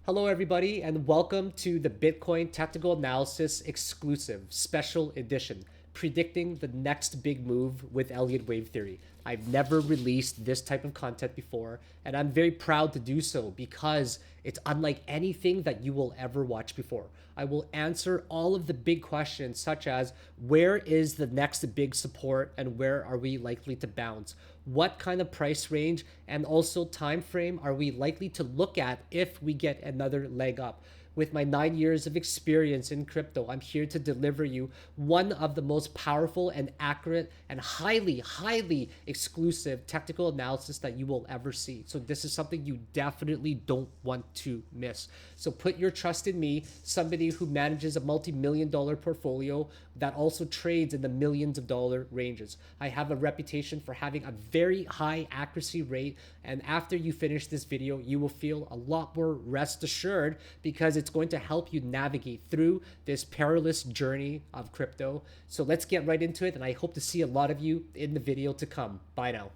Hello, everybody, and welcome to the Bitcoin Technical Analysis Exclusive Special Edition, predicting the next big move with Elliott Wave Theory. I've never released this type of content before, and I'm very proud to do so because it's unlike anything that you will ever watch before. I will answer all of the big questions, such as where is the next big support and where are we likely to bounce? What kind of price range and also time frame are we likely to look at if we get another leg up? With my 9 years of experience in crypto, I'm here to deliver you one of the most powerful and accurate and highly exclusive technical analysis that you will ever see. So this is something you definitely don't want to miss. So put your trust in me, somebody who manages a multi-million dollar portfolio that also trades in the millions of dollar ranges. I have a reputation for having a very high accuracy rate, and after you finish this video, you will feel a lot more rest assured because it's going to help you navigate through this perilous journey of crypto. So let's get right into it, and I hope to see a lot of you in the video to come. Bye now.